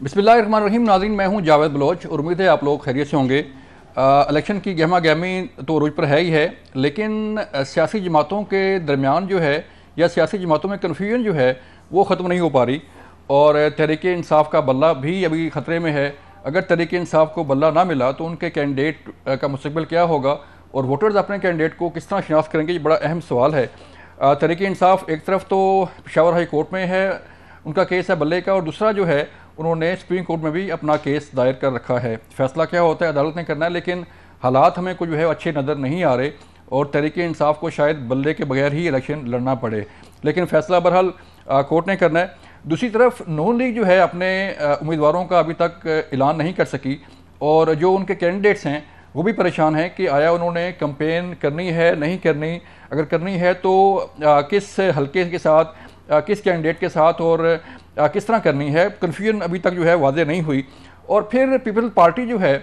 बिस्मिल्लाहिर्रहमानिर्रहीम। नाज़रीन, मैं हूं जावेद बलोच और उम्मीद है आप लोग खैरियत से होंगे। इलेक्शन की गहमा गहमी तो रोज़ पर है ही है, लेकिन सियासी जमातों के दरमियान जो है या सियासी जमातों में कन्फ्यूजन जो है वो ख़त्म नहीं हो पा रही और तहरीक इंसाफ का बल्ला भी अभी ख़तरे में है। अगर तहरीक इंसाफ को बल्ला ना मिला तो उनके कैंडिडेट का मुस्तकबिल क्या होगा और वोटर्स अपने कैंडिडेट को किस तरह शनाख्त करेंगे, ये बड़ा अहम सवाल है। तहरीक इंसाफ एक तरफ तो पेशावर हाई कोर्ट में है, उनका केस है बल्ले का, और दूसरा जो है उन्होंने सुप्रीम कोर्ट में भी अपना केस दायर कर रखा है। फैसला क्या होता है अदालत ने करना है, लेकिन हालात हमें को जो है अच्छे नज़र नहीं आ रहे और तहरीक इंसाफ को शायद बल्ले के बगैर ही इलेक्शन लड़ना पड़े, लेकिन फैसला बहरहाल कोर्ट ने करना है। दूसरी तरफ नून लीग जो है अपने उम्मीदवारों का अभी तक ऐलान नहीं कर सकी और जो उनके कैंडिडेट्स हैं वो भी परेशान हैं कि आया उन्होंने कैंपेन करनी है नहीं करनी, अगर करनी है तो किस हल्के के साथ, किस कैंडिडेट के साथ और किस तरह करनी है। कन्फ्यूजन अभी तक जो है वाज़ेह नहीं हुई। और फिर पीपल्स पार्टी जो है,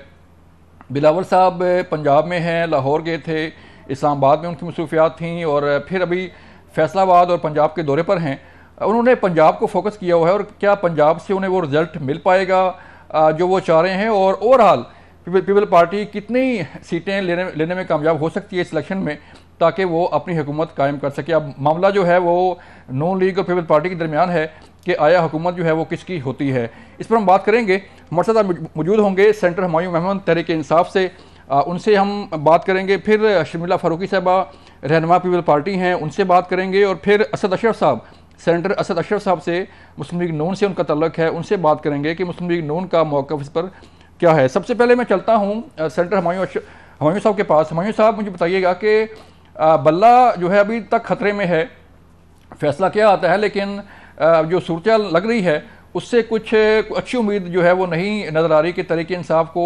बिलावल साहब पंजाब में हैं, लाहौर गए थे, इस्लामाबाद में उनकी मसरूफियात थीं और फिर अभी फैसलाबाद और पंजाब के दौरे पर हैं। उन्होंने पंजाब को फोकस किया हुआ है और क्या पंजाब से उन्हें वो रिज़ल्ट मिल पाएगा जो वो चाह रहे हैं और ओवरऑल पीपल पार्टी कितनी सीटें लेने में कामयाब हो सकती है इस इलेक्शन में ताकि वो अपनी हुकूमत कायम कर सके। अब मामला जो है वो नून लीग और पीपल पार्टी के दरमियान है कि आया हुकूमत जो है वो किसकी होती है। इस पर हम बात करेंगे। हमारे साथ मौजूद होंगे सेंटर हुमायूं महमूद तहरीक इंसाफ से, उनसे हम बात करेंगे। फिर शर्मिला फारूकी साहबा रहनुमा पीपल पार्टी हैं, उनसे बात करेंगे। और फिर असद अशरफ साहब, सेनेटर असद अशरफ साहब से, मुस्लिम लीग नून से उनका तल्लुक़ है, उनसे बात करेंगे कि मुस्लिम लीग नून का मौक़िफ़ इस पर क्या है। सबसे पहले मैं चलता हूँ सेंटर हुमायूं साहब के पास। हुमायूं साहब, मुझे बताइएगा कि बल्ला जो है अभी तक ख़तरे में है, फैसला क्या आता है, लेकिन जो सूरत लग रही है उससे कुछ अच्छी उम्मीद जो है वो नहीं नज़र आ रही कि तहरीक इंसाफ को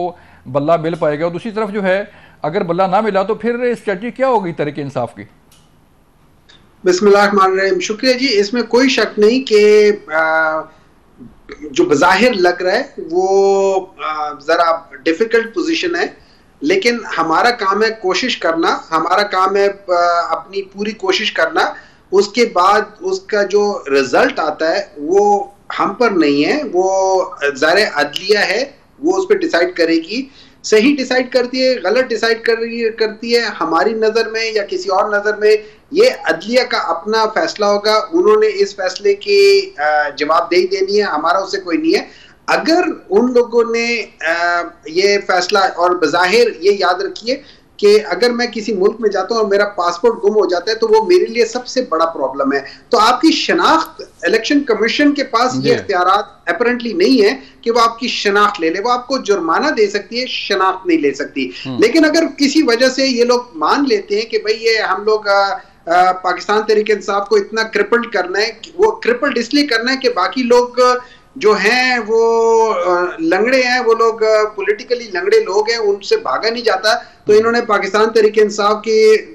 बल्ला मिल पाएगा। और दूसरी तरफ जो है अगर बल्ला ना मिला तो फिर स्ट्रेटजी क्या होगी तहरीक इंसाफ की? बिस्मिल्लाहिर्रहमानिर्रहीम। शुक्रिया जी। इसमें कोई शक नहीं कि जो बज़ाहिर लग रहा है वो जरा डिफिकल्ट पोजीशन है, लेकिन हमारा काम है कोशिश करना, हमारा काम है अपनी पूरी कोशिश करना। उसके बाद उसका जो रिजल्ट आता है वो हम पर नहीं है, वो ज़ाहिर अदलिया है, वो उस पर डिसाइड करेगी। सही डिसाइड करती है, गलत डिसाइड करती है, हमारी नज़र में या किसी और नज़र में, ये अदलिया का अपना फैसला होगा। उन्होंने इस फैसले की जवाबदेही देनी है, हमारा उससे कोई नहीं है। अगर उन लोगों ने ये फैसला, और बज़ाहिर ये याद रखिए कि अगर मैं किसी मुल्क में जाता हूं और मेरा पासपोर्ट गुम हो जाता है तो वो मेरे लिए सबसे बड़ा प्रॉब्लम है। तो आपकी शनाख्त, इलेक्शन कमीशन के पास ये इख्तियारात अपरेंटली नहीं है कि वो आपकी शनाख्त ले ले। वो आपको जुर्माना दे सकती है, शनाख्त नहीं ले सकती। लेकिन अगर किसी वजह से ये लोग मान लेते हैं कि भाई ये हम लोग पाकिस्तान तहरीक इंसाफ को इतना क्रिपल्ड करना है, वो क्रिपल्ड इसलिए करना है कि बाकी लोग जो हैं वो लंगड़े हैं, वो लोग पॉलिटिकली लंगड़े लोग हैं, उनसे भागा नहीं जाता, तो इन्होंने पाकिस्तान तहरीक इंसाफ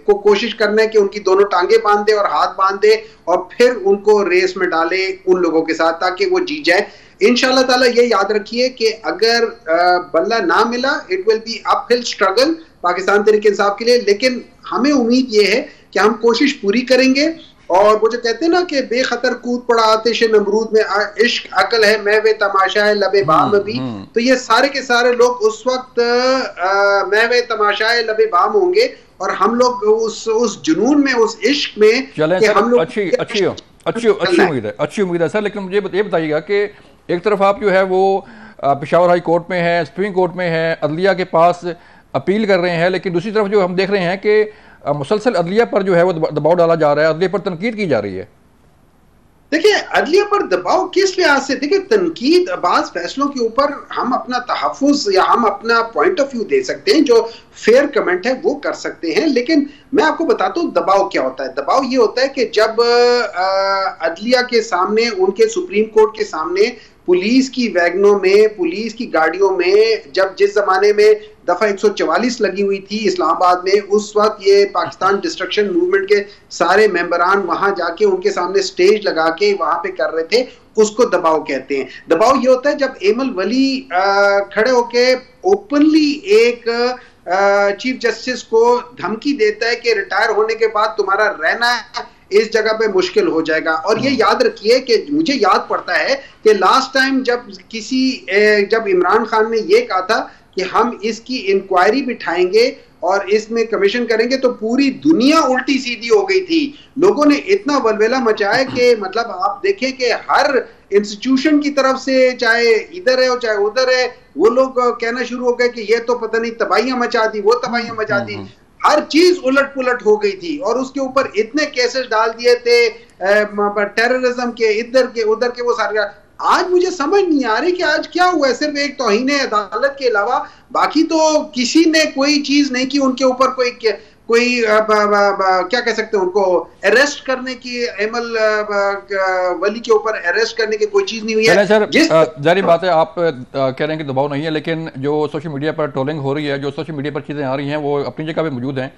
को कोशिश करना है कि उनकी दोनों टांगे बांध दे और हाथ बांध दे और फिर उनको रेस में डाले उन लोगों के साथ ताकि वो जीत जाए। इंशाल्लाह ताला ये याद रखिए कि अगर बल्ला ना मिला, it will be uphill struggle Pakistan Tehreek Insaf के लिए, लेकिन हमें उम्मीद ये है कि हम कोशिश पूरी करेंगे। और वो जो कहते हैं ना कि बेखतर कूद पड़ा आतिश नमरूद में, इश्क अकल है महवे तमाशा है लबे बाम भी, तो ये सारे के सारे लोग उस वक्त महवे तमाशा है लबे बाम होंगे और हम लोग उस जुनून में, उस इश्क में कि हम लोग अच्छी उम्मीद है सर। लेकिन मुझे ये बताइएगा कि एक तरफ आप जो है वो पेशावर हाई कोर्ट में है, सुप्रीम कोर्ट में है, अदलिया के पास अपील कर रहे हैं, लेकिन दूसरी तरफ जो हम देख रहे हैं कि मुसलसल अदलिया पर जो है वो दबाव डाला जा रहा है, अदलिया पर तनकीद की जा रही है। देखिए, अदलिया पर दबाव किस लिहाज से? देखिए, तनकीद बाज़ फैसलों के ऊपर हम अपना तहफ़्फ़ुज़ या हम अपना पॉइंट ऑफ व्यू दे सकते हैं, जो फेयर कमेंट है वो कर सकते हैं, लेकिन मैं आपको बताता हूँ दबाव क्या होता है। दबाव ये होता है कि जब अदलिया के सामने, उनके सुप्रीम कोर्ट के सामने, पुलिस की वैगनों में, पुलिस की गाड़ियों में, जब जिस जमाने में दफा 144 लगी हुई थी इस्लामाबाद में, उस वक्त ये पाकिस्तान डिस्ट्रक्शन मूवमेंट के सारे मेंबरान वहां जाके उनके सामने स्टेज लगा के वहां पे कर रहे थे, उसको दबाव कहते हैं। दबाव ये होता है जब एमल वली खड़े होके ओपनली एक चीफ जस्टिस को धमकी देता है कि रिटायर होने के बाद तुम्हारा रहना इस जगह पे मुश्किल हो जाएगा। और ये याद रखिए कि मुझे याद पड़ता है कि लास्ट टाइम जब इमरान खान ने ये कहा था कि हम इसकी इंक्वायरी बिठाएंगे और इसमें कमीशन करेंगे, तो पूरी दुनिया उल्टी सीधी हो गई थी। लोगों ने इतना वलवेला मचाया कि मतलब आप देखें कि हर इंस्टीट्यूशन की तरफ से, चाहे इधर है और चाहे उधर है, वो लोग कहना शुरू हो गए कि ये तो पता नहीं तबाहियां मचा दी, वो तबाहियां मचा दी। हर चीज उलट पुलट हो गई थी और उसके ऊपर इतने केसेस डाल दिए थे टेररिज्म के, इधर के उधर के, वो सारे। आज मुझे समझ नहीं आ रही कि आज क्या हुआ है। सिर्फ एक तौहीन अदालत के अलावा बाकी तो किसी ने कोई चीज नहीं की। उनके ऊपर कोई क्या कह सकते हैं, उनको अरेस्ट करने की, अमल वली के ऊपर अरेस्ट करने की कोई चीज नहीं हुई है। सर, जारी बात है, आप कह रहे हैं कि दबाव नहीं है, लेकिन जो सोशल मीडिया पर ट्रोलिंग हो रही है, जो सोशल मीडिया पर चीजें आ रही हैं, वो अपनी जगह पे मौजूद हैं।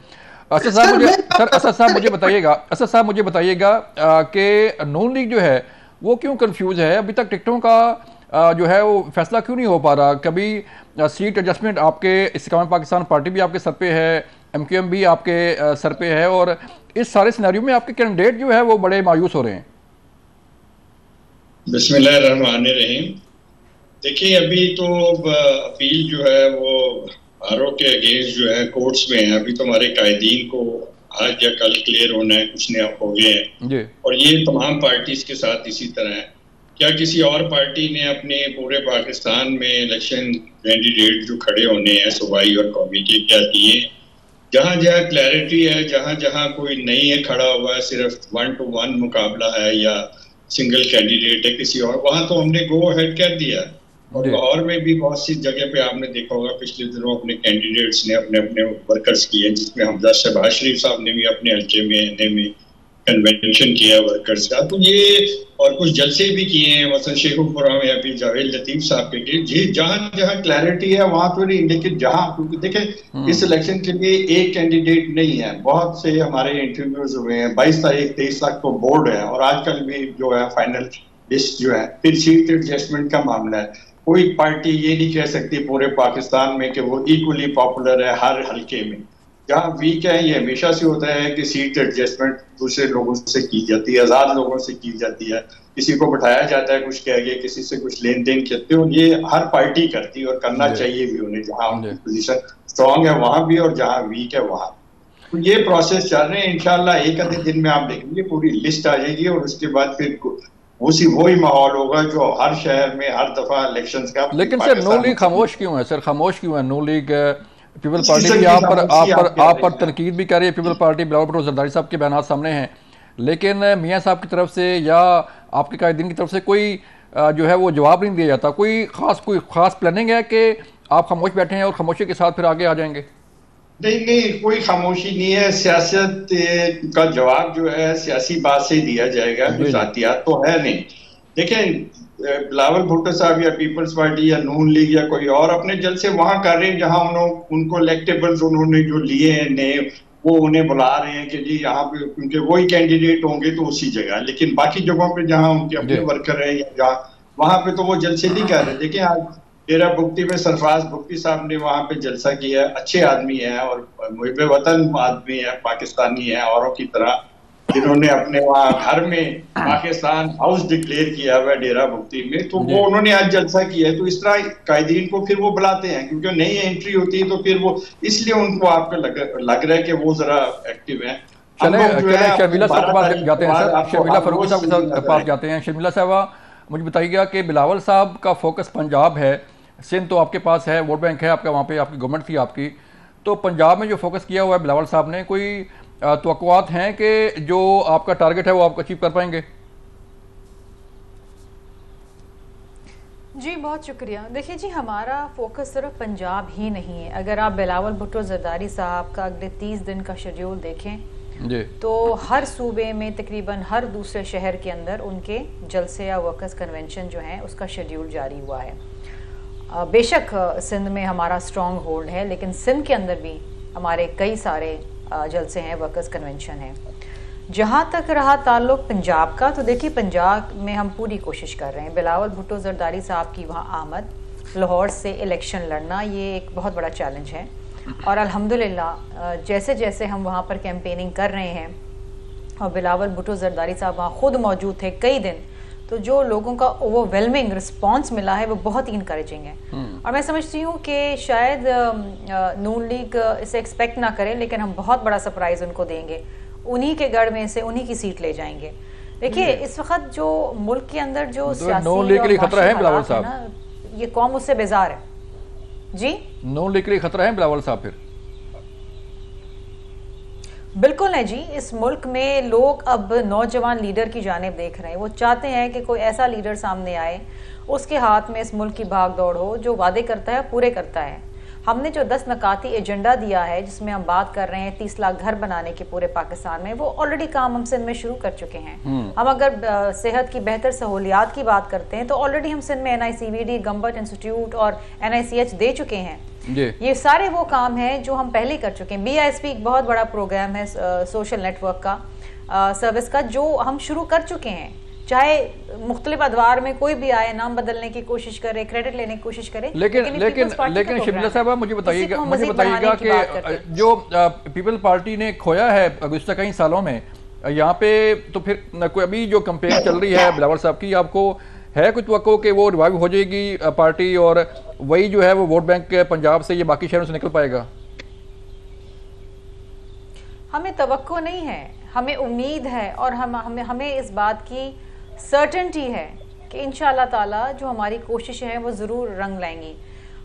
असद साहब मुझे बताइएगा कि नून लीग जो है वो क्यों कंफ्यूज है? अभी तक टिकटों का जो है वो फैसला क्यों नहीं हो पा रहा? कभी सीट एडजस्टमेंट आपके इस्तेकाम पाकिस्तान पार्टी भी आपके सर पे है, MQM भी आपके सर पे है, और इस सारे सिनेरियो में आपके कैंडिडेट जो है वो बड़े मायूस हो रहे हैं। बिस्मिल्लाहिर्रहमानिर्रहीम। देखिए, अभी तो अपील जो है वो आरओ के अगेंस्ट जो है कोर्ट्स में है। अभी तो हमारे कायदीन को आज या कल क्लियर होना है, कुछ नया हो गए हैं, और ये तमाम पार्टीज के साथ इसी तरह है। क्या किसी और पार्टी ने अपने पूरे पाकिस्तान में इलेक्शन कैंडिडेट जो खड़े होने हैं सूबाई और कौमी के, क्या किए? जहाँ जहाँ क्लैरिटी है, जहाँ जहाँ कोई नहीं है खड़ा हुआ है, सिर्फ 1 to 1 मुकाबला है या सिंगल कैंडिडेट है किसी और, वहाँ तो हमने गो अहेड कर दिया। और लाहौर में भी बहुत सी जगह पे आपने देखा होगा पिछले दिनों अपने कैंडिडेट्स ने अपने अपने वर्कर्स किए, जिसमें हमजा शहबाज शरीफ साहब ने भी अपने हल्के में एनए में कन्वेंशन किया वर्कर्स का। तो ये और कुछ जलसे भी किए हैं, मसलन शेखुपुरा में अभी जावेद लतीफ साहब के। जहाँ जहाँ क्लैरिटी है वहाँ तो नहीं, लेकिन जहाँ, क्योंकि देखें इस इलेक्शन के लिए एक कैंडिडेट नहीं है, बहुत से हमारे इंटरव्यूज हुए हैं। 22 तारीख 23 तक को बोर्ड है, और आजकल भी जो है फाइनल लिस्ट जो है, फिर सीट एडजस्टमेंट का मामला है। कोई पार्टी ये नहीं कह सकती पूरे पाकिस्तान में कि वो इक्वली पॉपुलर है हर हल्के में। जहाँ वीक है, ये हमेशा से होता है कि सीट एडजस्टमेंट दूसरे लोगों से की जाती है, आजाद लोगों से की जाती है, किसी को बैठाया जाता है, कुछ कह गया, किसी से कुछ लेन देन करते हो। ये हर पार्टी करती है और करना चाहिए भी उन्हें, जहाँ उनकी पोजीशन स्ट्रांग है वहां भी और जहाँ वीक है वहां। तो ये प्रोसेस चल रहे हैं। इंशाल्लाह एक आधे दिन में आप देखेंगे पूरी लिस्ट आ जाएगी, और उसके बाद फिर वही माहौल होगा जो हर शहर में हर दफा इलेक्शंस का। लेकिन सर नो लीग खामोश क्यों है? सर खामोश क्यों है नो लीग? पीपल पार्टी भी आप पर तनकीद भी कर रही है। पीपल पार्टी बिलावल भुट्टो जरदारी साहब के बयान सामने हैं, लेकिन मियाँ साहब की तरफ से या आपके कायदीन की तरफ से कोई जो है वो जवाब नहीं दिया जाता। कोई खास प्लानिंग है कि आप खामोश बैठे हैं और खामोशी के साथ फिर आगे आ जाएंगे? नहीं, कोई खामोशी नहीं है। सियासत का जवाब जो है सियासी बात से दिया जाएगा, कुछ जातियात तो है नहीं। देखें, बिलावल भुट्टो साहब या पीपल्स पार्टी या नून लीग या कोई और अपने जलसे वहां कर रहे हैं जहां उनको इलेक्टेबल्स उन्होंने जो लिए हैं नए, वो उन्हें बुला रहे हैं कि जी यहाँ पे, क्योंकि वही कैंडिडेट होंगे तो उसी जगह। लेकिन बाकी जगहों पे जहाँ उनके अपने वर्कर हैं या जहाँ, वहां पे तो वो जलसे नहीं कर रहे। देखिए, आज डेरा बुगटी में सरफराज बुगटी साहब ने वहां पे जलसा किया। अच्छे आदमी है और मुहिब वतन आदमी है, पाकिस्तानी है औरों की तरह, जिन्होंने अपने वहाँ घर में पाकिस्तान हाउस डिक्लेयर किया हुआ डेरा बुगटी में। तो वो उन्होंने आज जलसा किया है। तो इस तरह कायदीन को फिर वो बुलाते हैं, क्योंकि नई एंट्री होती है तो फिर वो, इसलिए उनको आपको लग रहा है कि वो जरा एक्टिव है। शर्मिला साहब के पास जाते हैं सर, शर्मिला फारूकी साहब के पास जाते हैं। शर्मिला साहबा, मुझे बताइएगा कि बिलावल साहब का फोकस पंजाब है, सिंध तो आपके पास है, वोट बैंक है आपका, वहाँ पे आपकी गवर्नमेंट थी आपकी, तो पंजाब में जो फोकस किया हुआ है बिलावल साहब ने, कोई तवक्कुआत हैं कि जो आपका टारगेट है वो आप अचीव कर पाएंगे? जी बहुत शुक्रिया। देखिए जी, हमारा फोकस सिर्फ पंजाब ही नहीं है। अगर आप बिलावल भुट्टो जरदारी साहब का अगले 30 दिन का शेड्यूल देखें जी, तो हर सूबे में तकरीबन हर दूसरे शहर के अंदर उनके जलसे या वर्कर्स कन्वेंशन जो है उसका शेड्यूल जारी हुआ है। बेशक सिंध में हमारा स्ट्रॉन्ग होल्ड है, लेकिन सिंध के अंदर भी हमारे कई सारे जलसे हैं, वर्कर्स कन्वेंशन है। जहाँ तक रहा ताल्लुक पंजाब का, तो देखिए पंजाब में हम पूरी कोशिश कर रहे हैं। बिलावल भुट्टो जरदारी साहब की वहाँ आमद, लाहौर से इलेक्शन लड़ना, ये एक बहुत बड़ा चैलेंज है। और अल्हम्दुलिल्लाह जैसे जैसे हम वहाँ पर कैंपेनिंग कर रहे हैं, और बिलावल भुट्टो जरदारी साहब वहाँ खुद मौजूद थे कई दिन, तो जो लोगों का ओवरवेलमिंग रिस्पांस मिला है वो बहुत ही इनकरेजिंग है। और मैं समझती हूँ कि शायद नून लीग इसे एक्सपेक्ट ना करे, लेकिन हम बहुत बड़ा सरप्राइज उनको देंगे, उन्हीं के गढ़ में से उन्हीं की सीट ले जाएंगे। देखिए इस वक्त जो मुल्क के अंदर जो सियासी नून लीग के लिए खतरा है बिलावल साहब, ये कौम उससे बेजार है जी। नून लीग के लिए खतरा है बिलावल साहब फिर? बिल्कुल है जी। इस मुल्क में लोग अब नौजवान लीडर की जानिब देख रहे हैं। वो चाहते हैं कि कोई ऐसा लीडर सामने आए, उसके हाथ में इस मुल्क की भाग दौड़ हो, जो वादे करता है पूरे करता है। हमने जो 10 नकाती एजेंडा दिया है, जिसमें हम बात कर रहे हैं 30 लाख घर बनाने के पूरे पाकिस्तान में, वो ऑलरेडी काम हम सिंध में शुरू कर चुके हैं। हम अगर सेहत की बेहतर सहूलियात की बात करते हैं तो ऑलरेडी हम सिंध में NICVD, गम्बट इंस्टीट्यूट और NICH दे चुके हैं। ये सारे वो काम हैं जो हम पहले कर चुके हैं। BISP एक बहुत बड़ा प्रोग्राम है सोशल नेटवर्क का, सर्विस का, जो हम शुरू कर चुके हैं। चाहे मुख्तलिफ अदवार में कोई भी आए, नाम बदलने की कोशिश करे, क्रेडिट लेने की कोशिश करे, लेकिन शर्मिला साहब मुझे बताइएगा कि जो पीपल पार्टी ने खोया है गुज़श्ता कई सालों में, यहाँ पे तो फिर कोई अभी जो कैंपेन चल रही है बिलावल साहब की, आपको है कुछ वक़्त कि वो रिवाइव हो जाएगी पार्टी और वही जो है वो वोट बैंक पंजाब से या बाकी शहरों से निकल पाएगा? हमें तवक्को नहीं है, हमें उम्मीद है और हमें इस बात की सर्टेनिटी है कि इंशाअल्लाह ताला जो हमारी कोशिशें हैं वो ज़रूर रंग लाएंगी।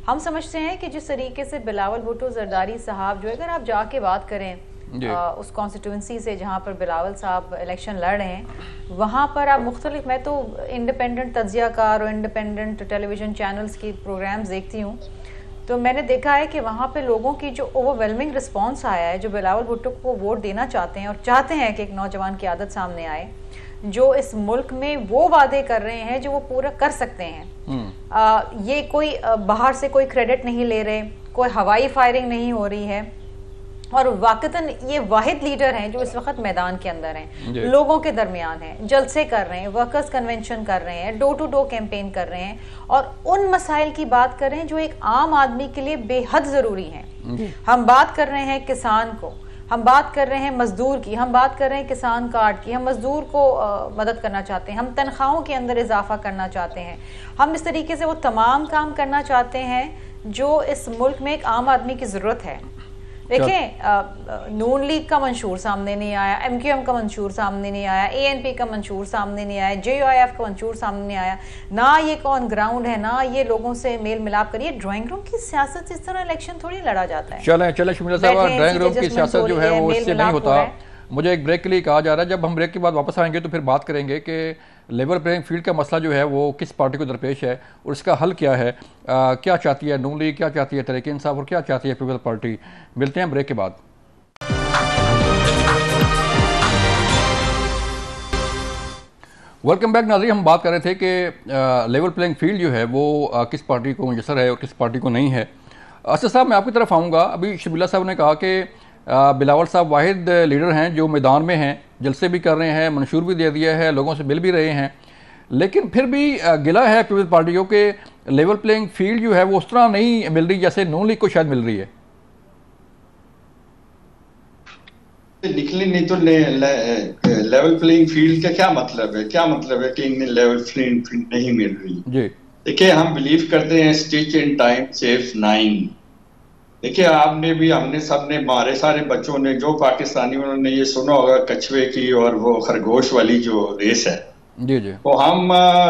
हम समझते हैं कि जिस तरीके से बिलावल भुट्टो जरदारी साहब जो, अगर आप जाके बात करें उस कॉन्स्टिट्यूंसी से जहाँ पर बिलावल साहब इलेक्शन लड़ रहे हैं, वहाँ पर आप मुख्तलिफ, मैं तो इंडिपेंडेंट तज्जियाकार और इंडिपेंडेंट टेलीविज़न चैनल्स की प्रोग्राम्स देखती हूँ, तो मैंने देखा है कि वहाँ पे लोगों की जो ओवरवेलमिंग रिस्पांस आया है, जो बिलावल भुट्टो को वोट देना चाहते हैं और चाहते हैं कि एक नौजवान की आदत सामने आए जो इस मुल्क में वो वादे कर रहे हैं जो वो पूरा कर सकते हैं। ये कोई बाहर से कोई क्रेडिट नहीं ले रहे, कोई हवाई फायरिंग नहीं हो रही है, और वाकतन ये वाहिद लीडर हैं जो इस वक्त मैदान के अंदर हैं, लोगों के दरमियान हैं, जलसे कर रहे हैं, वर्कर्स कन्वेंशन कर रहे हैं, डोर टू डोर कैंपेन कर रहे हैं और उन मसाइल की बात कर रहे हैं जो एक आम आदमी के लिए बेहद ज़रूरी हैं। हम बात कर रहे हैं किसान को, हम बात कर रहे हैं मजदूर की, हम बात कर रहे हैं किसान कार्ड की, हम मजदूर को मदद करना चाहते हैं, हम तनख्वाहों के अंदर इजाफा करना चाहते हैं, हम इस तरीके से वो तमाम काम करना चाहते हैं जो इस मुल्क में एक आम आदमी की ज़रूरत है। देखें, नून लीग का मंशूर सामने नहीं आया, MQM का मंशूर सामने नहीं आया, ANP का मंशूर सामने नहीं आया, JUIF का मंशूर सामने नहीं आया, ना ये ऑन ग्राउंड है, ना ये लोगों से मेल मिलाप करिए। ड्राइंग रूम की सियासत इस तरह इलेक्शन थोड़ी लड़ा जाता है। चले शर्मिला साहब, ड्राइंग रूम की सियासत जो है वो इससे नहीं होता। मुझे एक ब्रेक के लिए कहा जा रहा है, जब हम ब्रेक के बाद वापस आएंगे तो फिर बात करेंगे कि लेवल प्लेइंग फील्ड का मसला जो है वो किस पार्टी को दरपेश है और इसका हल क्या है, क्या चाहती है नून लीग, क्या चाहती है तहरीक इंसाफ और क्या चाहती है पीपल पार्टी। मिलते हैं ब्रेक के बाद। वेलकम बैक नाज़रीन, हम बात कर रहे थे कि लेवल प्लेइंग फील्ड जो है वो किस पार्टी को मुयसर है और किस पार्टी को नहीं है। असद साहब, मैं आपकी तरफ आऊँगा। अभी शर्मिला साहब ने कहा कि बिलावल साहब वाहिद लीडर हैं जो मैदान में हैं, जलसे भी कर रहे हैं, मंशूर भी दे दिया है, लोगों से मिल भी रहे हैं, लेकिन फिर भी गिला है पीपल पार्टियों के लेवल प्लेइंग फील्ड जो है वो उस तरह नहीं मिल रही जैसे नून लीग को शायद मिल रही है। निकली नहीं तो लेवल प्लेइंग फील्ड का क्या मतलब है? क्या मतलब है कि इन्हें लेवल प्लेइंग फील्ड नहीं मिल रही? जी देखिए, हम बिलीव करते हैं स्टिच इन टाइम सेव्स 9। देखिए, आपने भी, हमने सब ने, हमारे सारे बच्चों ने, जो पाकिस्तानी, उन्होंने ये सुना होगा कछुए की और वो खरगोश वाली जो रेस है। जी जी। तो हम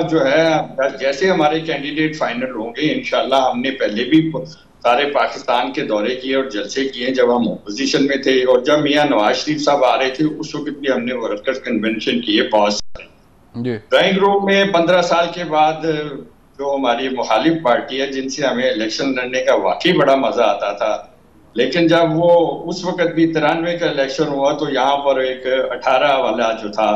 जो है जैसे हमारे कैंडिडेट फाइनल होंगे इंशाल्लाह, हमने पहले भी सारे पाकिस्तान के दौरे किए और जलसे किए जब हम अपोजिशन में थे, और जब मियां नवाज शरीफ साहब आ रहे थे उस वक्त भी हमने वर्कर्स कन्वेंशन किए बहुत सारे। ड्राइंग रूम में 15 साल के बाद जो हमारी मुखालिफ पार्टी है जिनसे हमें इलेक्शन लड़ने का वाकई बड़ा मजा आता था, लेकिन जब वो उस वक्त भी 93 का इलेक्शन हुआ तो यहाँ पर एक 18 वाला जो था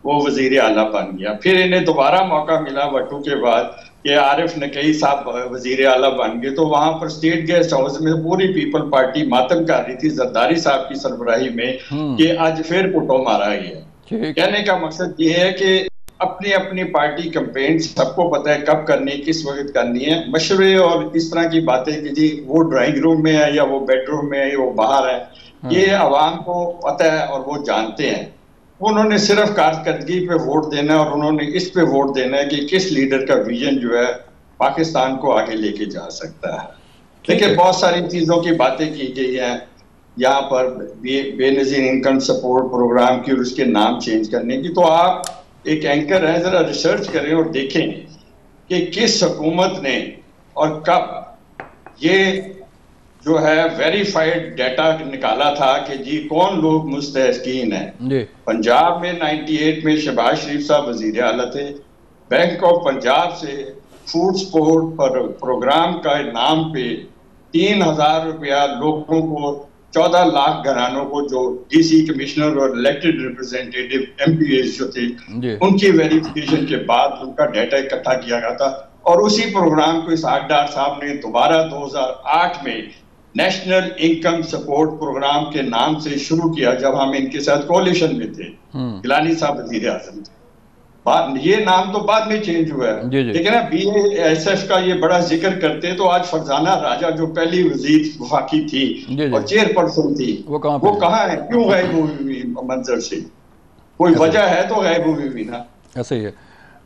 वो वजीर आला बन गया। फिर इन्हें दोबारा मौका मिला भट्टू के बाद कि आरिफ नकवी साहब वजीर आला बन गए, तो वहां पर स्टेट गेस्ट हाउस में पूरी पीपल पार्टी मातम कर रही थी जरदारी साहब की सरबराही में कि आज फिर पुटो मारा गया। कहने का मकसद ये है कि अपनी अपनी पार्टी कैंपेन सबको पता है कब करनी है, किस वक्त करनी है। मशवरे और इस तरह की बातें कि जी वो ड्राइंग रूम में है या वो बेडरूम में है या वो बाहर है, ये अवाम को पता है और वो जानते हैं। उन्होंने सिर्फ कारकर्दगी पे वोट देना है और उन्होंने इस पे वोट देना है कि किस लीडर का विजन जो है पाकिस्तान को आगे लेके जा सकता है। देखिए बहुत सारी चीजों की बातें की गई हैं यहाँ पर, बेनजीर इनकम सपोर्ट प्रोग्राम की और उसके नाम चेंज करने की। तो आप एक एंकर हैं, जरा रिसर्च करें और देखें कि किस हुकूमत ने और कब ये जो है वेरीफाइड डाटा निकाला था कि जी कौन लोग मुस्तहकीन हैं। पंजाब में 98 में शहबाज शरीफ साहब वजीर आला थे। बैंक ऑफ पंजाब से फूड सपोर्ट पर प्रोग्राम का नाम पे 3,000 रुपया लोगों को, 14 लाख घरानों को, जो डीसी कमिश्नर और इलेक्टेड रिप्रेजेंटेटिव एमपीएस जो थे उनकी वेरिफिकेशन के बाद उनका डाटा इकट्ठा किया गया था। और उसी प्रोग्राम को इसहाक डार साहब ने दोबारा 2008 में नेशनल इनकम सपोर्ट प्रोग्राम के नाम से शुरू किया जब हम इनके साथ कोalition में थे। गिलानी साहब वजीर आजम थे। ये नाम तो बाद में चेंज हुआ है, लेकिन ना BASF का ये बड़ा जिक्र करते हैं तो आज फरजाना राजा जो पहली वजीर वफाकी थी और चेयरपर्सन थी वो कहाँ है, क्यों गायब हुई मंजर से? कोई वजह है तो गायब हुई ना। ऐसे ही है,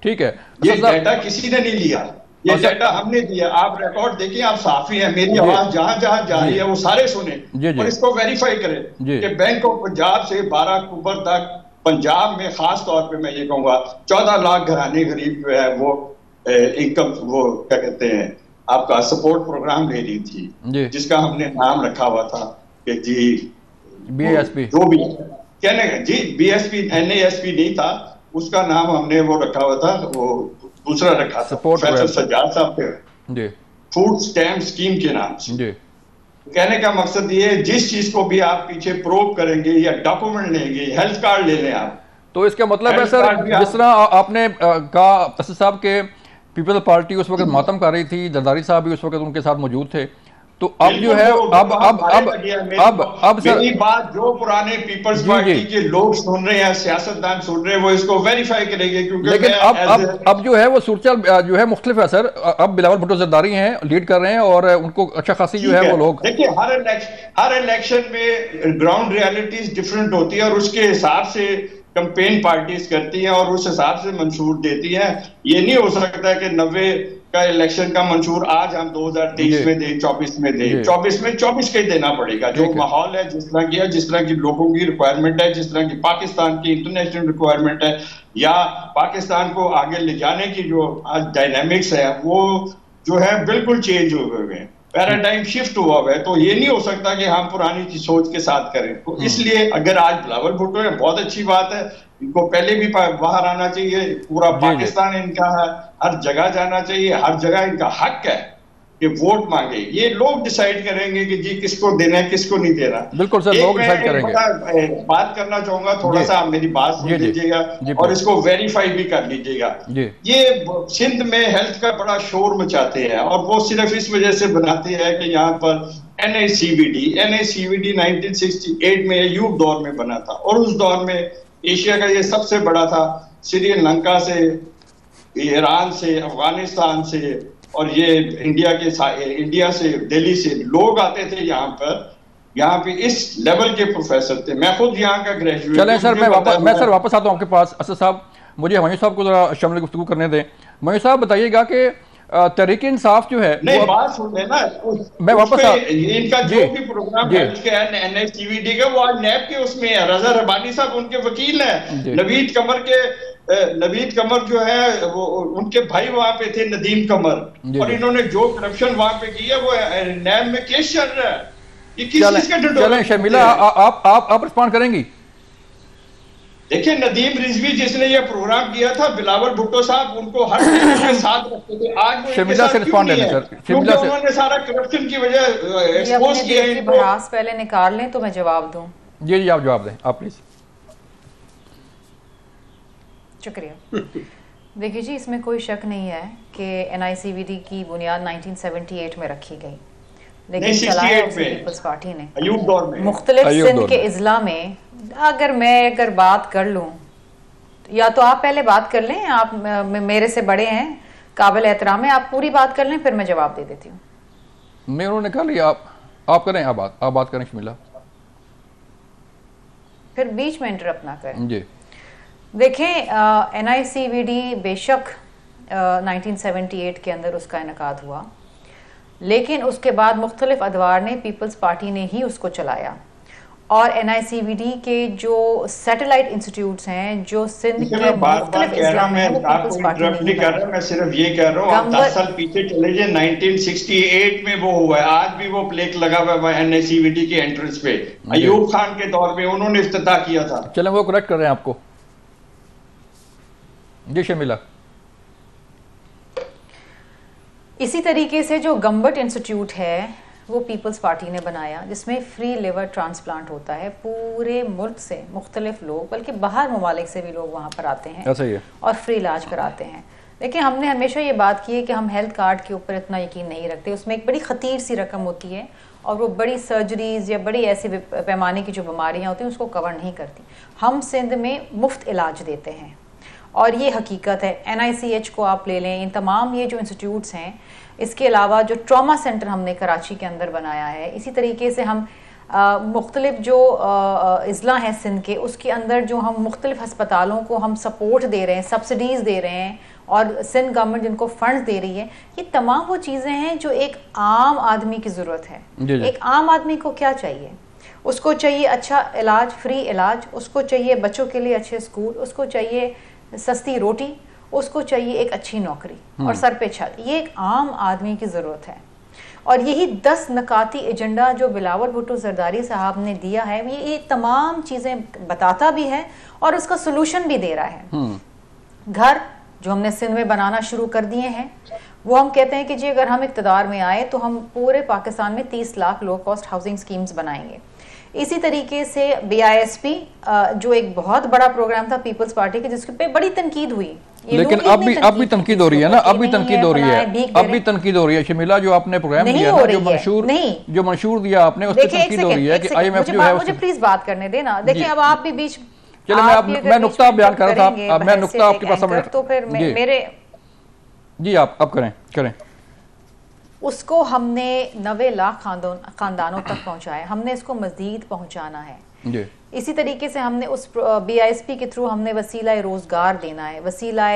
ठीक है। ये डाटा किसी ने नहीं लिया, ये डाटा हमने दिया। आप रिकॉर्ड देखिए, आप साफी हैं, मेरी आवाज जहां जहां जा रही है वो सारे सुने और इसको वेरीफाई करें कि बैंक ऑफ पंजाब से 12 अक्टूबर तक पंजाब में खास तौर पे मैं ये कहूंगा 14 लाख घराने गरीब जो है वो इनकम, वो क्या कहते हैं, आपका सपोर्ट प्रोग्राम ले रही थी, जिसका हमने नाम रखा हुआ था कि जी BASP, जो भी कहने का जी BSP NASP नहीं था, उसका नाम हमने वो रखा हुआ था, वो दूसरा रखा था प्रोफेसर सज्जाद साहब के फूड स्टैम्प स्कीम के नाम से। कहने का मकसद ये है, जिस चीज को भी आप पीछे प्रोब करेंगे या डॉक्यूमेंट लेंगे, हेल्थ कार्ड ले लें आप, तो इसका मतलब है सर, जिस तरह आपने कहा असद साहब के पीपल्स पार्टी उस वक्त मातम कर रही थी, जरदारी साहब भी उस वक्त उनके साथ मौजूद थे, तो अब जो है अब मेरी बात जो पुराने पीपल्स पार्टी के लोग सुन रहे हैं, सियासतदान सुन रहे हैं, वो इसको वेरीफाई करेंगे, क्योंकि लेकिन अब जो है वो सूरचल जो है मुख्तलिफ है सर। अब बिलावल भुट्टो जरदारी हैं, लीड कर रहे हैं और उनको अच्छा खासी जो है वो लोग, देखिए हर इलेक्शन में ग्राउंड रियलिटीज डिफरेंट होती है और उसके हिसाब से कैंपेन पार्टीज करती हैं और उस हिसाब से मंशूर देती हैं। ये नहीं हो सकता कि 90 का इलेक्शन का मंशूर आज हम 2023 में दें, 24 में दें, 24 में 24 का ही देना पड़ेगा। जो माहौल है, जिस तरह की है, जिस तरह की लोगों की रिक्वायरमेंट है, जिस तरह की पाकिस्तान की इंटरनेशनल रिक्वायरमेंट है या पाकिस्तान को आगे ले जाने की जो आज डायनामिक्स है, वो जो है बिल्कुल चेंज हो गए हैं, पैराडाइम शिफ्ट हुआ है। तो ये नहीं हो सकता कि हम पुरानी सोच के साथ करें। तो इसलिए अगर आज बिलावल भुट्टो है, बहुत अच्छी बात है, इनको पहले भी बाहर आना चाहिए, पूरा पाकिस्तान इनका है, हर जगह जाना चाहिए, हर जगह इनका हक है कि वोट मांगे। ये लोग डिसाइड करेंगे कि जी किसको देना है, किसको नहीं देना। बिल्कुल सर, लोग डिसाइड करेंगे। बात करना चाहूंगा, थोड़ा सा आप मेरी बात सुन लीजिएगा और इसको वेरीफाई भी कर लीजिएगा। ये सिंध में हेल्थ का बड़ा शोर मचाते हैं और वो सिर्फ इस वजह से बनाते हैं कि यहाँ पर NICVD 1968 में अयूब दौर में बना था और उस दौर में एशिया का ये सबसे बड़ा था। श्रीलंका से, ईरान से, अफगानिस्तान से और ये इंडिया से, दिल्ली से लोग आते थे यहाँ पे इस लेवल के प्रोफेसर थे। मैं खुद यहाँ का ग्रेजुएट। चलें सर, मैं वापस आता हूँ आपके पास। असद साहब, मुझे हमीद साहब को जरा शामिल गुफ्तगू करने दें। हमीद साहब बताइएगा कि तहरीक इंसाफ जो है, नहीं बात सुन लेना, मैं वापस इनका जो भी प्रोग्राम NICVD का वो आज नैब के उसमें है। रजा रबानी साहब उनके वकील हैं। नवीद कमर जो है वो उनके भाई वहां पे थे, नदीम कमर, और इन्होंने जो करप्शन वहां पे की है वो नैब में केस चल रहा है। ये किस चीज का डंडोरा? शर्मिला, आप रिस्पॉन्ड करेंगी? देखिए, नदीम रिजवी जिसने ये प्रोग्राम किया था, बिलावल भुट्टो साहब उनको हर के साथ रखते थे। आज वो शर्मिला से रिस्पॉन्ड है सर, क्योंकि उन्होंने सारा करप्शन की वजह एक्सपोज किया है इनको। पहले निकाल लें तो मैं जवाब दूं। जी आप जवाब दें, आप प्लीज। शुक्रिया। देखिए जी, इसमें कोई शक नहीं है कि NICVD की बुनियाद 1978 में रखी गई, लेकिन चलाया पीपल्स पार्टी ने मुख्तलिफ सिंध के इजला में। अगर मैं बात कर लूं, या तो आप पहले बात कर लें, आप मेरे से बड़े हैं, काबिल एहतराम है, आप पूरी बात कर लें, फिर मैं जवाब दे देती हूँ। मैं उन्होंने कहा लिया, आप करें, आप बात करें शर्मिला, फिर बीच में इंटरप्ट ना करें। जी। देखें NICVD बेशक 1978 के अंदर उसका इनकाद हुआ, लेकिन उसके बाद मुख्तलिफ अदवार ने, पीपल्स पार्टी ने ही उसको चलाया। और NICVD के जो सैटेलाइट इंस्टीट्यूट्स हैं जो सिंध के मुख्तलिफ इजला में हैं, वो पीपल्स पार्टी नहीं कर रहा। मैं सिर्फ ये कह रहा हूँ, आप 10 साल पीछे चले जाए, 1968 में वो हुआ है, आज भी वो प्लेक लगा हुआ है NICVD के एंट्रेंस पे, अयूब खान के दौर में उन्होंने इफ्तिताह किया था। चलें वो करेक्ट कर रहे हैं आपको। जी शर्मिला, इसी तरीके से जो गम्बट इंस्टीट्यूट है वो पीपल्स पार्टी ने बनाया, जिसमें फ्री लिवर ट्रांसप्लांट होता है। पूरे मुल्क से मुख्तलिफ लोग, बल्कि बाहर ममालिक से भी लोग वहाँ पर आते हैं और फ्री इलाज कराते हैं। देखिए, हमने हमेशा ये बात की है कि हम हेल्थ कार्ड के ऊपर इतना यकीन नहीं रखते। उसमें एक बड़ी ख़तीर सी रकम होती है और वो बड़ी सर्जरीज या बड़ी ऐसी पैमाने की जो बीमारियाँ होती हैं उसको कवर नहीं करती। हम सिंध में मुफ्त इलाज देते हैं और ये हकीकत है। NICH को आप ले लें, इन तमाम ये जो इंस्टीट्यूट्स हैं, इसके अलावा जो ट्रॉमा सेंटर हमने कराची के अंदर बनाया है, इसी तरीके से हम मुख्तलिफ जो इज़ला हैं सिंध के, उसके अंदर जो हम मुख्तलिफ हस्पतालों को हम सपोर्ट दे रहे हैं, सब्सिडीज़ दे रहे हैं और सिंध गवर्नमेंट जिनको फंड्स दे रही है, ये तमाम वो चीज़ें हैं जो एक आम आदमी की ज़रूरत है। एक आम आदमी को क्या चाहिए? उसको चाहिए अच्छा इलाज, फ्री इलाज, उसको चाहिए बच्चों के लिए अच्छे स्कूल, उसको चाहिए सस्ती रोटी, उसको चाहिए एक अच्छी नौकरी और सर पे छत। ये एक आम आदमी की ज़रूरत है और यही 10 नकाती एजेंडा जो बिलावल भुट्टो जरदारी साहब ने दिया है, ये तमाम चीज़ें बताता भी है और उसका सोल्यूशन भी दे रहा है। घर जो हमने सिंध में बनाना शुरू कर दिए हैं, वो हम कहते हैं कि जी अगर हम इक़्तिदार में आए तो हम पूरे पाकिस्तान में 30 lakh low cost housing schemes बनाएंगे। इसी तरीके से BISP जो एक बहुत बड़ा प्रोग्राम था पीपल्स पार्टी के, जिसके पे बड़ी तनकीद हुई, लेकिन अब भी तनकीद हो रही है ना, अब भी तनकीद हो रही है, अब भी तनकीद हो रही है। शर्मिला, जो आपने प्रोग्राम दिया ना, जो मंशूर दिया आपने, उस पर तनकीद हो रही है कि IMF जो है, मुझे प्लीज बात करने देना। देखिए, अब आप भी बीच, चलो मैं नुक्ता बयान कर रहा था, मैं नुक्ता आपके पास समझ, तो फिर मेरे जी आप करें। उसको हमने 90 लाख खानदानों तक पहुंचाया, हमने इसको मज़ीद पहुंचाना है जी। इसी तरीके से हमने उस BISP के थ्रू हमने वसीला रोज़गार देना है, वसीला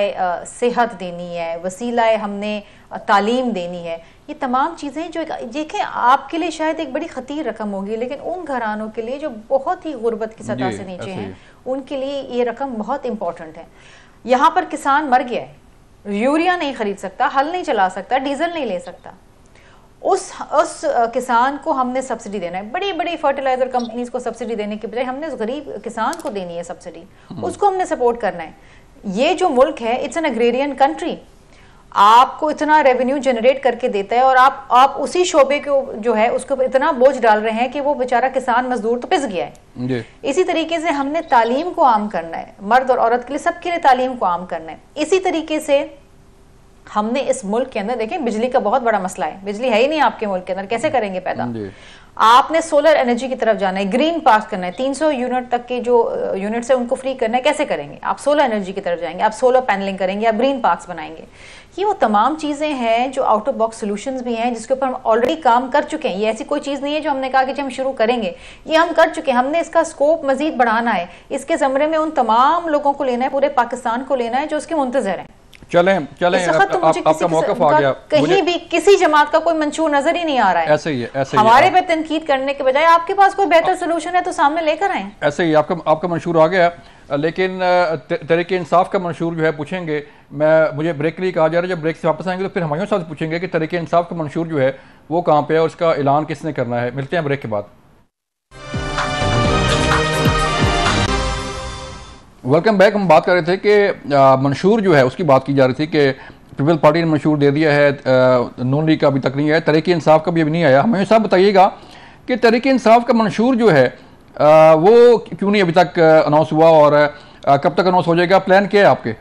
सेहत देनी है, वसीला हमने तालीम देनी है। ये तमाम चीज़ें जो देखें आपके लिए शायद एक बड़ी ख़तीर रकम होगी, लेकिन उन घरानों के लिए जो बहुत ही गुर्बत की सतह से नीचे हैं, उनके लिए ये रकम बहुत इंपॉर्टेंट है। यहाँ पर किसान मर गया है, यूरिया नहीं खरीद सकता, हल नहीं चला सकता, डीजल नहीं ले सकता, उस किसान को हमने सब्सिडी देना है। बड़ी बड़ी फर्टिलाइजर कंपनीज को सब्सिडी देने के बजाय हमने उस गरीब किसान को देनी है सब्सिडी, उसको हमने सपोर्ट करना है। ये जो मुल्क है, इट्स एन एग्रेरियन कंट्री, आपको इतना रेवेन्यू जनरेट करके देता है और आप उसी शोबे को जो है उसके ऊपर इतना बोझ डाल रहे हैं कि वो बेचारा किसान मजदूर तो पिस गया है। इसी तरीके से हमने तालीम को आम करना है, मर्द और औरत के लिए, सबके लिए तालीम को आम करना है। इसी तरीके से हमने इस मुल्क के अंदर, देखें बिजली का बहुत बड़ा मसला है, बिजली है ही नहीं आपके मुल्क के अंदर, कैसे करेंगे पैदा? आपने सोलर एनर्जी की तरफ जाना है, ग्रीन पार्क करना है, 300 यूनिट तक के जो यूनिट्स है उनको फ्री करना है, कैसे करेंगे? आप सोलर एनर्जी की तरफ जाएंगे, आप सोलर पैनलिंग करेंगे, आप ग्रीन पार्क्स बनाएंगे। ये वो तमाम चीज़ें हैं जो आउट ऑफ बॉक्स सोल्यूशंस भी हैं, जिसके ऊपर हम ऑलरेडी काम कर चुके हैं। ये ऐसी कोई चीज़ नहीं है जो हमने कहा कि हम शुरू करेंगे, ये हम कर चुके हैं। हमने इसका स्कोप मजीद बढ़ाना है, इसके ज़मरे में उन तमाम लोगों को लेना है, पूरे पाकिस्तान को लेना है जो उसके मुंतज़र हैं। चलें आपका मौक़िफ़ आ गया, कहीं भी किसी जमात का कोई मंशूर नजर ही नहीं आ रहा है। ऐसे ही है, हमारे पे तनकीद करने के बजाय आपके पास कोई बेहतर सोल्यूशन है तो सामने लेकर आए। ऐसे ही आपका मंशूर आ गया, लेकिन तहरीक इंसाफ का मंशूर जो है पूछेंगे। मुझे ब्रेक के लिए कहा जा रहा है, जब ब्रेक से वापस आएंगे तो फिर हमारे साथ पूछेंगे कि तहरीक इंसाफ का मंशूर जो है वो कहाँ पे है और उसका ऐलान किसने करना है। मिलते हैं ब्रेक के बाद। Welcome back. हम बात कर रहे थे कि मंशूर जो है उसकी बात की जा रही थी कि पीपल्स पार्टी ने मंशूर दे दिया है, नून लीग का अभी तक नहीं आया, तहरीक इंसाफ का भी अभी नहीं आया। हमें साहब बताइएगा कि तहरीक इंसाफ का मंशूर जो है वो क्यों नहीं अभी तक अनाउंस हुआ और कब तक अनाउंस हो जाएगा? प्लान क्या है आपके?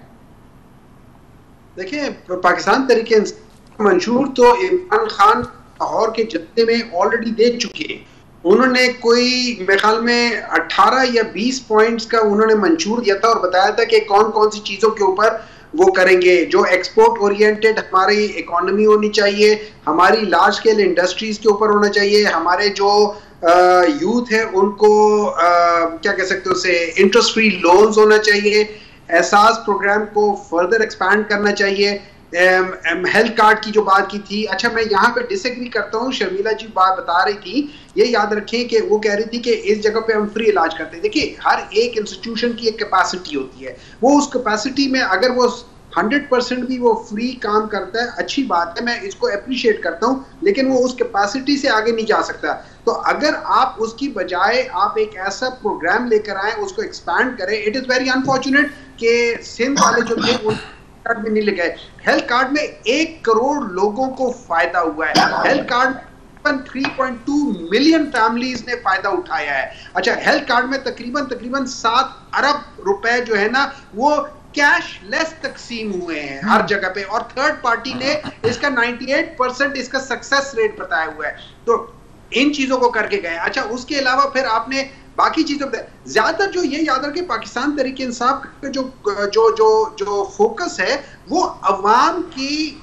देखिए, पाकिस्तान तहरीक इंसाफ मंशूर तो इमरान खान लाहौर के जत्थे में ऑलरेडी दे चुके हैं। उन्होंने कोई मेरे ख्याल में 18 या 20 पॉइंट्स का उन्होंने मंशूर दिया था और बताया था कि कौन कौन सी चीज़ों के ऊपर वो करेंगे। जो एक्सपोर्ट ओरिएंटेड हमारी इकोनॉमी होनी चाहिए, हमारी लार्ज स्केल इंडस्ट्रीज के ऊपर होना चाहिए, हमारे जो यूथ है उनको क्या कह सकते हैं, उसे इंटरेस्ट फ्री लोन्स होना चाहिए, एहसास प्रोग्राम को फर्दर एक्सपैंड करना चाहिए। हेल्थ कार्ड की जो बात की थी, अच्छा मैं यहाँ पे डिसएग्री करता हूँ, शर्मिला जी बात बता रही थी, ये याद रखें कि वो कह रही थी कि इस जगह पे हम फ्री इलाज करते हैं। देखिए हर एक इंस्टीट्यूशन की एक कैपेसिटी होती है, वो उस कैपेसिटी में अगर वो 100% भी वो फ्री काम करता है, अच्छी बात है, मैं इसको अप्रिशिएट करता हूँ, लेकिन वो उस कैपेसिटी से आगे नहीं जा सकता। तो अगर आप उसकी बजाय आप एक ऐसा प्रोग्राम लेकर आए, उसको एक्सपैंड करें, इट इज वेरी अनफॉर्चुनेट कि सिंध वाले जो थे वो कार्ड में नहीं लिखे। हेल्थ कार्ड में 1 करोड़ लोगों को फायदा हुआ है। हेल्थ कार्ड 3.2 मिलियन फैमिलीज ने फायदा उठाया है। अच्छा हेल्थ कार्ड में तकरीबन 7 अरब रुपए जो है ना वो कैशलेस तकसीम हुए हैं हर जगह पे, और थर्ड पार्टी ने इसका 98% इसका सक्सेस रेट बताया हुआ है। तो इन चीजों को करके गए। अच्छा उसके अलावा फिर आपने बाकी चीजों पे ज्यादातर जो ये याद रखें, पाकिस्तान तहरीक इंसाफ का जो फोकस है वो अवाम की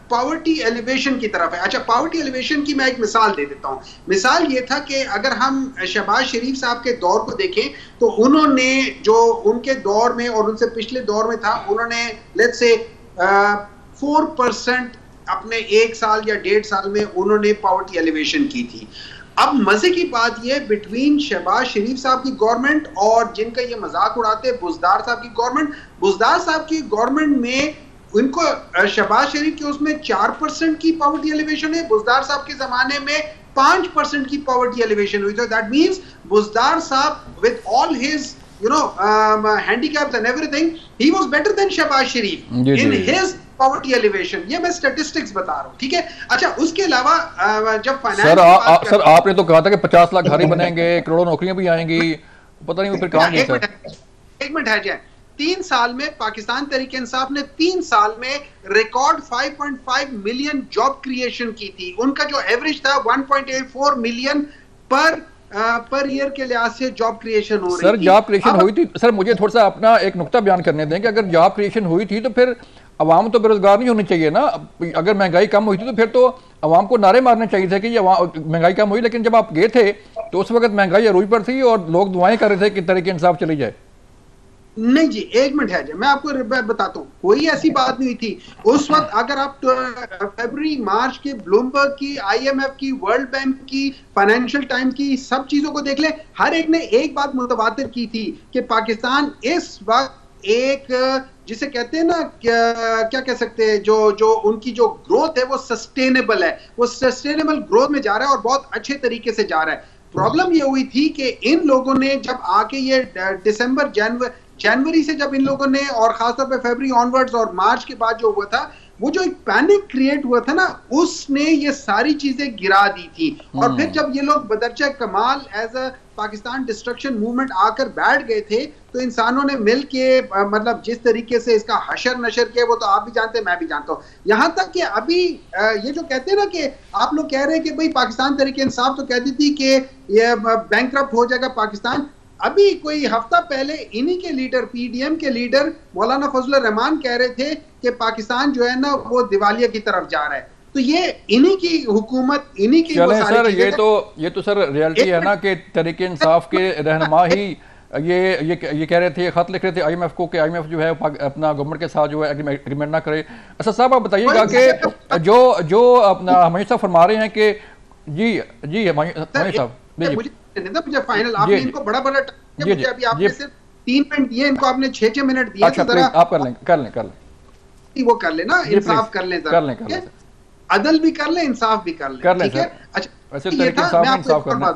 पॉवर्टी एलिवेशन की तरफ है। अच्छा पॉवर्टी एलिवेशन की मैं एक मिसाल दे देता हूँ। मिसाल ये था कि अगर हम शहबाज शरीफ साहब के दौर को देखें तो उन्होंने जो उनके दौर में और उनसे पिछले दौर में था, उन्होंने लेट्स से 4% अपने 1 साल या 1.5 साल में उन्होंने पॉवर्टी एलिवेशन की थी। अब मजे की बात यह, बिटवीन शहबाज शरीफ साहब की गवर्नमेंट और जिनका ये मजाक उड़ाते बुज़दार साहब की गवर्नमेंट, बुज़दार साहब की गवर्नमेंट में उनको शहबाज शरीफ के उसमें 4% की पॉवर्टी एलिवेशन है, बुज़दार साहब के जमाने में 5% की पॉवर्टी एलिवेशन हुई। तो दैट मींस बुज़दार साहब with all his handicaps and everything, he was better than Shahbaz Sharif in his poverty elevation. ये मैं स्टैटिस्टिक्स बता रहा हूँ, ठीक है। अच्छा उसके अलावा जब फाइनेंस सर आपने तो कहा था कि 50 लाख घर ही बनेंगे, करोड़ों नौकरियां भी आएंगी, पता नहीं वो फिर काम नहीं। एक मिनट है जाए, 3 साल में पाकिस्तान तहरीक इंसाफ ने 3 साल में रिकॉर्ड 5.5 मिलियन जॉब क्रिएशन की थी। उनका जो एवरेज था 1.84 मिलियन पर ईयर के लिहाज से जॉब क्रिएशन हो रही थी। सर जॉब क्रिएशन हुई थी, सर मुझे थोड़ा सा अपना एक नुक्ता बयान करने दें कि अगर जॉब क्रिएशन हुई थी तो फिर अवाम तो बेरोजगार नहीं होनी चाहिए ना। अगर महंगाई कम हुई थी तो फिर तो अवाम को नारे मारने चाहिए थे कि ये महंगाई कम हुई, लेकिन जब आप गए थे तो उस वक्त महंगाई अरूज पर थी और लोग दुआएं कर रहे थे कि तहरीक इंसाफ चली जाए। नहीं जी एक मिनट है, मैं आपको बताता हूँ, कोई ऐसी बात नहीं थी उस वक्त। अगर आप फरवरी मार्च के ब्लूमबर्ग की, IMF की, वर्ल्ड बैंक की, फाइनेंशियल टाइम्स की सब चीजों को देख ले, हर एक ने एक बात मुतवातिर की थी कि पाकिस्तान इस वक्त एक जिसे कहते हैं ना क्या कह सकते हैं, जो उनकी जो ग्रोथ है वो सस्टेनेबल है, वो सस्टेनेबल ग्रोथ में जा रहा है और बहुत अच्छे तरीके से जा रहा है। प्रॉब्लम ये हुई थी कि इन लोगों ने जब आके ये दिसंबर जनवरी से जब इन लोगों ने, और खासतौर पे फरवरी ऑनवर्ड्स और मार्च के बाद जो हुआ था, वो जो एक पैनिक क्रिएट हुआ था ना, उसने ये सारी चीजें गिरा दी थी। और फिर जब ये लोग बदरचा कमाल as a Pakistan destruction movement आकर बैठ गए थे, तो इंसानों ने मिल के मतलब जिस तरीके से इसका हशर नशर किया वो तो आप भी जानते हैं, मैं भी जानता हूँ। यहाँ तक कि अभी ये जो कहते हैं ना कि आप लोग कह रहे हैं कि भाई पाकिस्तान तहरीक इंसाफ तो कहती थी कि ये बैंकक्रप्ट हो जाएगा पाकिस्तान। अभी कोई हफ्ता पहले इन्हीं के लीडर, PDM के लीडर मौलाना फजलुर रहमान कह रहे थे कि पाकिस्तान जो है ना वो दिवालिया की तरफ जा रहा है। तो ये इन्हीं की हुकूमत, इन्हीं की सर ये तो सर रियलिटी है ना कि तहरीक इंसाफ के रहनुमा ही ये कह रहे थे, खत लिख रहे थे IMF को कि IMF जो है अपना गवर्नमेंट के साथ जो है एग्रीमेंट ना करे। अच्छा साहब आप बताइएगा कि जो अपना हमेशा फरमा रहे हैं कि जी साहब मुझे फाइनल आपने इनको बड़ा मुझे अभी आपने सिर्फ 3 मिनट दिए, इनको आपने 6 मिनट दिए। अच्छा तो आप कर लें वो कर लेना, इंसाफ कर लें, अदल भी कर ले, इंसाफ भी कर ले, ठीक है। अच्छा ये था, मैं आपको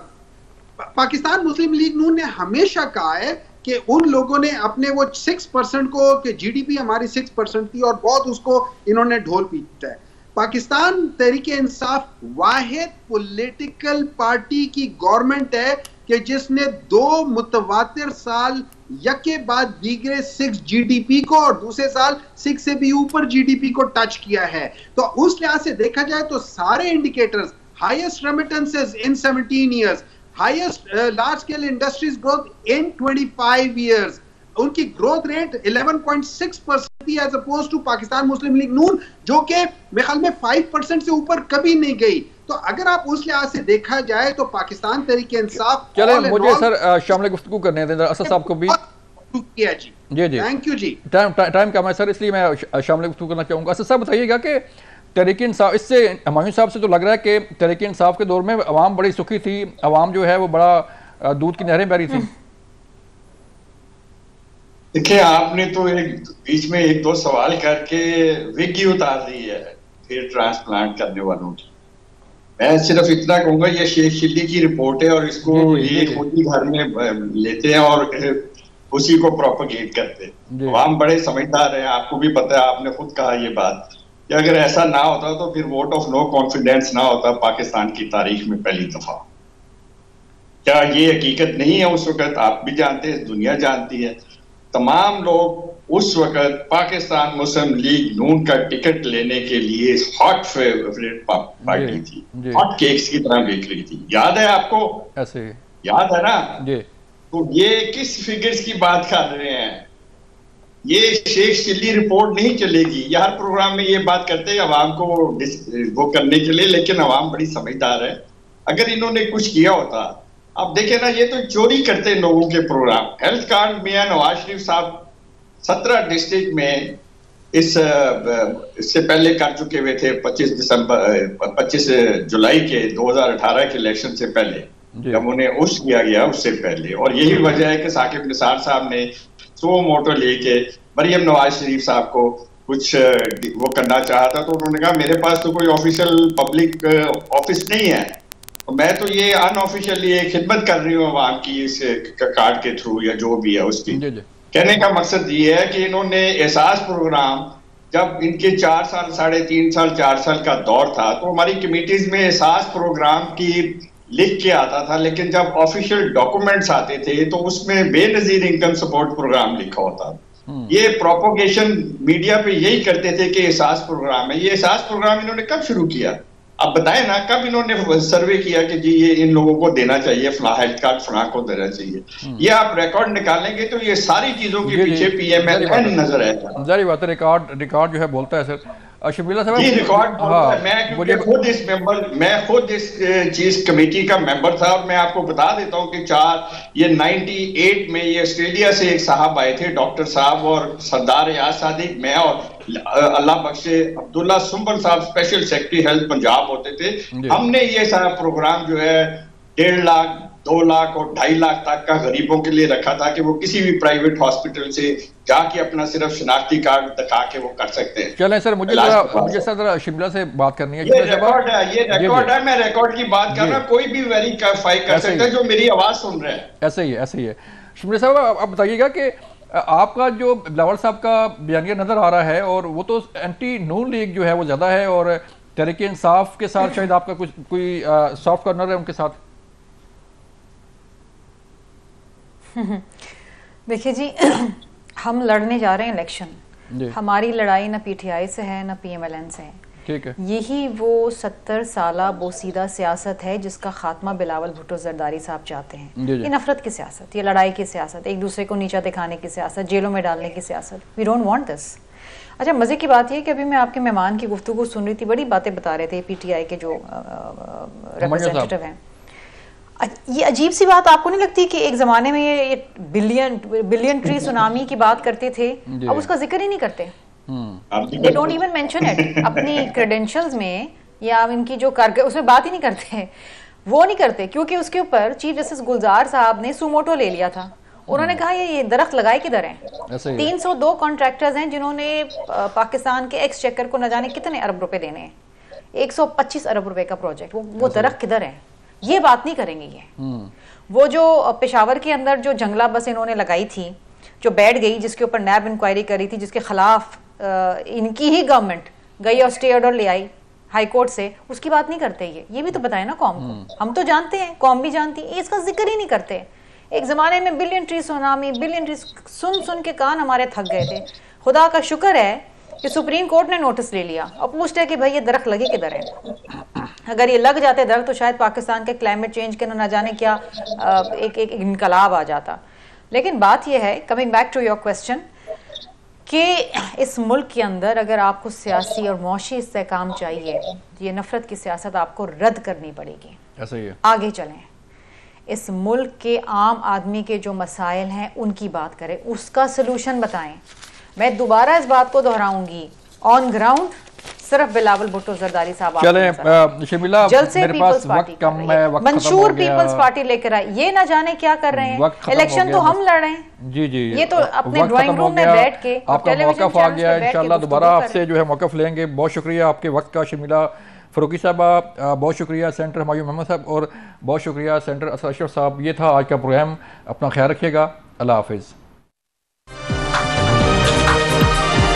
पाकिस्तान मुस्लिम लीग नून ने हमेशा कहा है कि उन लोगों ने अपने वो 6% को, कि GDP हमारी 6% थी और बहुत उसको इन्होंने ढोल पीटा है। पाकिस्तान तहरीक इंसाफ वाहिद पॉलिटिकल पार्टी की गवर्नमेंट है कि जिसने 2 मुतवातिर साल यके बाद दीगरे 6 GDP को और दूसरे साल 6 से भी ऊपर GDP को टच किया है। तो उस लिहाज से देखा जाए तो सारे indicators, highest remittances in 17 years, highest large scale industries growth in 25 years, उनकी ग्रोथ रेट 11.6% थी as opposed to Pakistan Muslim League Noon जो कि मेरे ख्याल में 5% से ऊपर कभी नहीं गई। तो अगर आप उस लिहाज से देखा जाए तो पाकिस्तान तहरीक इंसाफ, चले मुझे सर शामिल गुफ्तगू करने दें असद साहब को भी। किया जी। जी थैंक यू जी। टाइम कम है सर, इसलिए मैं शामिल गुफ्तगू करना चाहूँगा। सर बताइएगा कि तहरीक इंसाफ, इससे हुमायूं साहब से तो लग रहा है कि तहरीक इंसाफ के दौर में अवाम बड़ी सुखी थी, अवाम जो है वो बड़ा दूध की नहरें बह रही थी। देखिए, आपने तो एक बीच में एक दो सवाल करके विग ही उतार दी है फिर ट्रांसप्लांट करने वालों की। मैं सिर्फ इतना कहूंगा, ये शेख चिल्ली की रिपोर्ट है और इसको ये खुद ही घर में लेते हैं और उसी को प्रोपेगेट करते हैं। हम बड़े समझदार हैं, आपको भी पता है, आपने खुद कहा ये बात कि अगर ऐसा ना होता तो फिर वोट ऑफ नो कॉन्फिडेंस ना होता पाकिस्तान की तारीख में पहली दफा। क्या ये हकीकत नहीं है? उस वक्त आप भी जानते हैं, दुनिया जानती है, तमाम लोग उस वक्त पाकिस्तान मुस्लिम लीग नून का टिकट लेने के लिए हॉट फेवरेट पार्टी थी, हॉट केक्स की तरह बेच रही थी। याद है आपको? ऐसे याद है ना? तो ये किस फिगर्स की बात कर रहे हैं? ये शेख चिल्ली रिपोर्ट नहीं चलेगी। ये हर प्रोग्राम में ये बात करते हैं अवाम को वो करने के लिए, लेकिन अवाम बड़ी समझदार है। अगर इन्होंने कुछ किया होता, आप देखें ना, ये तो चोरी करते हैं लोगों के प्रोग्राम। हेल्थ कार्ड मियां नवाज शरीफ साहब 17 डिस्ट्रिक्ट में इससे पहले कर चुके हुए थे। 25 जुलाई के 2018 के इलेक्शन से पहले, जब उन्हें उस किया गया उससे पहले। और यही वजह है कि साकिब निसार साहब ने सो मोटो लेके मरियम नवाज शरीफ साहब को कुछ वो करना चाहा था, तो उन्होंने कहा मेरे पास तो कोई ऑफिशियल पब्लिक ऑफिस नहीं है, तो मैं तो ये अनऑफिशियली खिदमत कर रही हूँ अवाम की इस कार्ड के थ्रू या जो भी है उसकी। कहने का मकसद ये है कि इन्होंने एहसास प्रोग्राम, जब इनके 4 साल 3.5 साल 4 साल का दौर था, तो हमारी कमेटीज में एहसास प्रोग्राम की लिख के आता था, लेकिन जब ऑफिशियल डॉक्यूमेंट्स आते थे तो उसमें बेनजीर इनकम सपोर्ट प्रोग्राम लिखा होता। ये प्रोपोगेशन मीडिया पे यही करते थे कि एहसास प्रोग्राम है। ये एहसास प्रोग्राम इन्होंने कब शुरू किया? अब बताएं ना, कब इन्होंने सर्वे किया कि जी ये इन लोगों को देना चाहिए, फला हेल्थ कार्ड फला को देना चाहिए? ये आप रिकॉर्ड निकालेंगे तो ये सारी चीजों के पीछे पीएमएल नजर आएगा। जारी बात है, रिकॉर्ड जो है बोलता है सर। शबीला साहब जी रिकॉर्ड, मैं खुद इस चीज कमेटी का मेंबर था, और मैं आपको बता देता हूं कि 98 में ये ऑस्ट्रेलिया से एक साहब आए थे, डॉक्टर साहब, और सरदार याद सादिक, मैं और अल्लाह बख्शे अब्दुल्ला सुंबल साहब स्पेशल सेक्रेटरी हेल्थ पंजाब होते थे। हमने ये सारा प्रोग्राम जो है 1.5 लाख 2 लाख और 2.5 लाख तक का गरीबों के लिए रखा था कि वो किसी भी प्राइवेट हॉस्पिटल से जाके अपना सिर्फ शनाख्ती कार्ड दिखा के वो कर सकते हैं। चलें सर, मुझे सर शिमला से बात करनी है। ये रिकॉर्ड है, मैं रिकॉर्ड की बात कर रहा हूं, कोई भी वेरीफाई कर सकता है जो मेरी आवाज सुन रहे हैं। ऐसे ही है। शिमला साहब, आप बताइएगा कि आपका जो बिलावल साहब का बयानिया नजर आ रहा है, और वो तो एंटी नून लीग जो है वो ज्यादा है, और तहरीक इंसाफ के साथ शायद आपका कोई सॉफ्ट कॉर्नर है उनके साथ। देखिए जी, हम लड़ने जा रहे हैं इलेक्शन। हमारी लड़ाई ना पीटीआई से है ना पीएमएलएन से है। ठीक है। यही वो 70 साला बोसीदा सियासत है जिसका खात्मा बिलावल भुट्टो जरदारी साहब चाहते हैं। ये नफरत की सियासत, ये लड़ाई की सियासत, एक दूसरे को नीचा दिखाने की सियासत, जेलों में डालने की सियासत। We don't want this. अच्छा, मजे की बात यह कि अभी मैं आपके मेहमान की गुफ्तगू सुन रही थी, बड़ी बातें बता रहे थे पीटीआई के जो रिप्रेजेंटेटिव हैं। ये अजीब सी बात आपको नहीं लगती कि एक जमाने में ये बिलियन ट्री सुनामी की बात करते थे, अब उसका जिक्र ही नहीं करते। They don't even mention it अपनी क्रेडेंशियल्स में, या इनकी जो उसमें बात ही नहीं करते। वो नहीं करते क्योंकि उसके ऊपर चीफ जस्टिस गुलजार साहब ने सुमोटो ले लिया था। उन्होंने कहा ये दरख्त लगाए किधर हैं? 302 कॉन्ट्रैक्टर्स हैं जिन्होंने पाकिस्तान के एक्सचेकर को न जाने कितने अरब रुपए देने हैं, 125 अरब रुपए का प्रोजेक्ट। वो दरख्त किधर है? ये बात नहीं करेंगे ये। वो जो पेशावर के अंदर जो जंगला बस इन्होंने लगाई थी, जो बैठ गई, जिसके ऊपर नैब इंक्वायरी करी थी, जिसके खिलाफ इनकी ही गवर्नमेंट गई और स्टे ऑर्डर ले आई हाई कोर्ट से, उसकी बात नहीं करते। ये भी तो बताए ना कौम को। हम तो जानते हैं, कौम भी जानती है, इसका जिक्र ही नहीं करते। एक जमाने में billion tree tsunami, billion tree सुन के कान हमारे थक गए थे। खुदा का शुक्र है कि सुप्रीम कोर्ट ने नोटिस ले लिया और पूछते हैं कि भाई ये दरख्त लगे किधर है। अगर ये लग जाते दरख्त तो शायद पाकिस्तान के क्लाइमेट चेंज के न जाने क्या एक इनकलाब आ जाता। लेकिन बात यह है, coming back to your question, कि इस मुल्क के अंदर अगर आपको सियासी और मौशी इस्तेहकाम चाहिए, ये नफरत की सियासत आपको रद्द करनी पड़ेगी। ऐसा ही है। आगे चलें। इस मुल्क के आम आदमी के जो मसाइल हैं उनकी बात करें, उसका सलूशन बताएं। मैं दोबारा इस बात को दोहराऊंगी, ऑन ग्राउंड सिर्फ बिलावल भुट्टो जरदारी साहब चलें शर्मिला, जल्द से मेरे पास वक्त कम है, वक्त मंशूर पीपल्स पार्टी लेकर आए, ये ना जाने क्या कर रहे हैं। इलेक्शन तो हम लड़ रहे हैं जी जी, ये तो अपने ड्राइंग रूम में बैठ के आपका मौक़िफ़ आ गया। इंशाल्लाह दोबारा आपसे जो है मौक़िफ़ लेंगे। बहुत शुक्रिया आपके वक्त का शर्मिला फ़ारूकी साहबा, बहुत शुक्रिया सेंटर हुमायूं मोहम्मद साहब, और बहुत शुक्रिया सेंटर असद अशरफ साहब। ये था आज का प्रोग्राम, अपना ख्याल रखिएगा, अल्लाह हाफिज़।